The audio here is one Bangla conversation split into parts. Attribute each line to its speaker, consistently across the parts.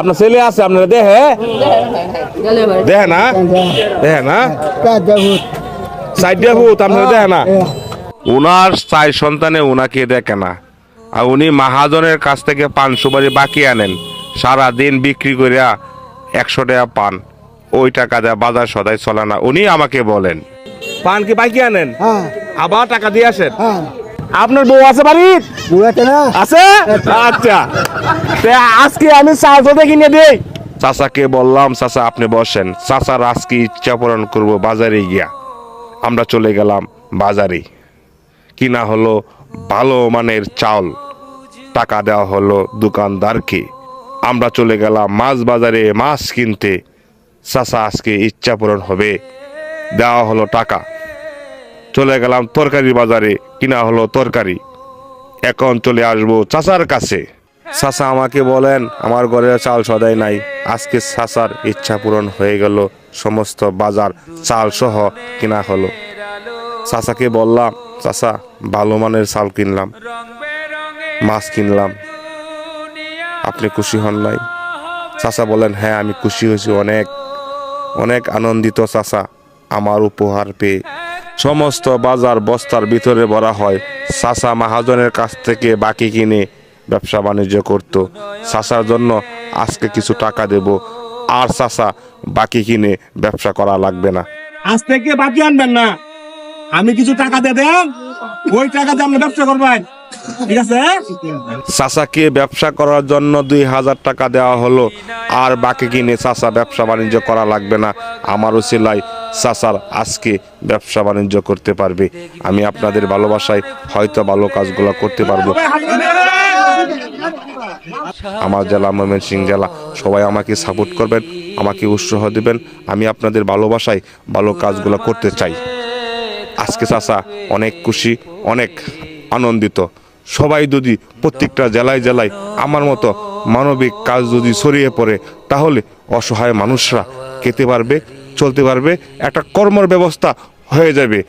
Speaker 1: আপনার ছেলে আছে আপনারা দেখে দেখে না দেখে না সাইডিয়া ভূত আপনারা দেখে না উনার 4 সন্তানে উনাকে দেখে না আর উনি মহাজনের কাছ থেকে পান সুপারি বাকি আনেন সারা দিন বিক্রি করিয়া 100 টাকা পান ওই টাকা দেয়া বাজার সদাই চলে না উনি আমাকে বলেন পান কি বাকি আনেন আবার টাকা দিয়ে আসেন আপনার বউ আছে বাড়ির আছে আচ্ছা আজকে আমি চালটা কিনে দেই চাচাকে বললাম চাচা আপনি বসেন চাচার আজকে ইচ্ছা পূরণ করবো বাজারে গিয়া আমরা চলে গেলাম বাজারে কিনা হলো ভালো মানের চাল টাকা দেওয়া হলো দোকানদারকে আমরা চলে গেলাম মাছ বাজারে মাছ কিনতে চাচা আজকে ইচ্ছা পূরণ হবে দেওয়া হলো টাকা চলে গেলাম তরকারি বাজারে কিনা হলো তরকারি এখন চলে আসবো চাচার কাছে চাচা আমাকে বলেন আমার ঘরে চাল সদাই নাই আজকে চাচার ইচ্ছা পূরণ হয়ে গেল সমস্ত বাজার চাল সহ কিনা হলো চাচাকে বললাম চাচা ভালো মানের চাল কিনলাম মাছ কিনলাম আপনি খুশি হন নাই চাচা বলেন হ্যাঁ আমি খুশি হয়েছি অনেক অনেক আনন্দিত চাচা আমার উপহার পেয়ে সমস্ত বাজার বস্তার ভিতরে ভরা হয় চাচা মহাজনের কাছ থেকে বাকি কিনে ব্যবসা বাণিজ্য করত চাচার জন্য আজকে কিছু টাকা দেব আর চাচা বাকি কিনে ব্যবসা করা লাগবে না
Speaker 2: আজ থেকে বাকি আনবেন না আমি কিছু টাকা দিয়ে দেন ওই টাকা দিয়ে আপনি ব্যবসা করবেন ঠিক আছে
Speaker 1: চাচাকে ব্যবসা করার জন্য 2000 টাকা দেওয়া হলো আর বাকি কিনে চাচা ব্যবসা বাণিজ্য করা লাগবে না আমার উসিলায় চাচার আজকে ব্যবসা বাণিজ্য করতে পারবে আমি আপনাদের ভালোবাসায় হয়তো ভালো কাজগুলো করতে পারবো আমার জেলা ময়মনসিংহ জেলা সবাই আমাকে সাপোর্ট করবেন আমাকে উৎসাহ দিবেন আমি আপনাদের ভালোবাসায় ভালো কাজগুলো করতে চাই আজকে চাচা অনেক খুশি অনেক আনন্দিত সবাই যদি প্রত্যেকটা জেলায় জেলায় আমার মতো মানবিক কাজ যদি ছড়িয়ে পড়ে তাহলে অসহায় মানুষরা খেতে পারবে চলতে পারবে একটা কর্মের ব্যবস্থা হয়ে যাবে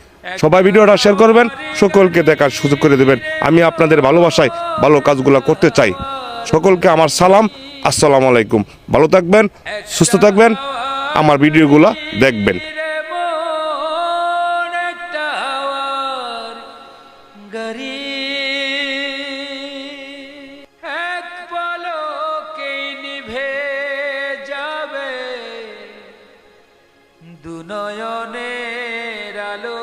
Speaker 1: সবাই ভিডিওটা শেয়ার করবেন সকলকে দেখার সুযোগ করে দেবেন আমি আপনাদের ভালোবাসায় ভালো কাজগুলো করতে চাই সকলকে আমার সালাম আসসালামু আলাইকুম ভালো থাকবেন সুস্থ থাকবেন আমার ভিডিওগুলো দেখবেন
Speaker 3: এক পলকে নিভে যাবে দুনয়নের আলো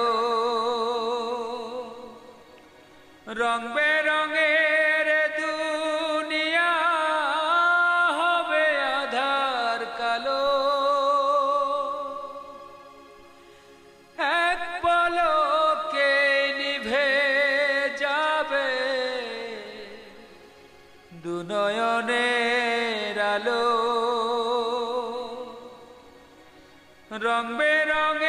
Speaker 3: রং বেরঙের দুনিয়া হবে আধার কালো এক পলকে নিভে যাবে দুনয়নের আলো রং বেরঙের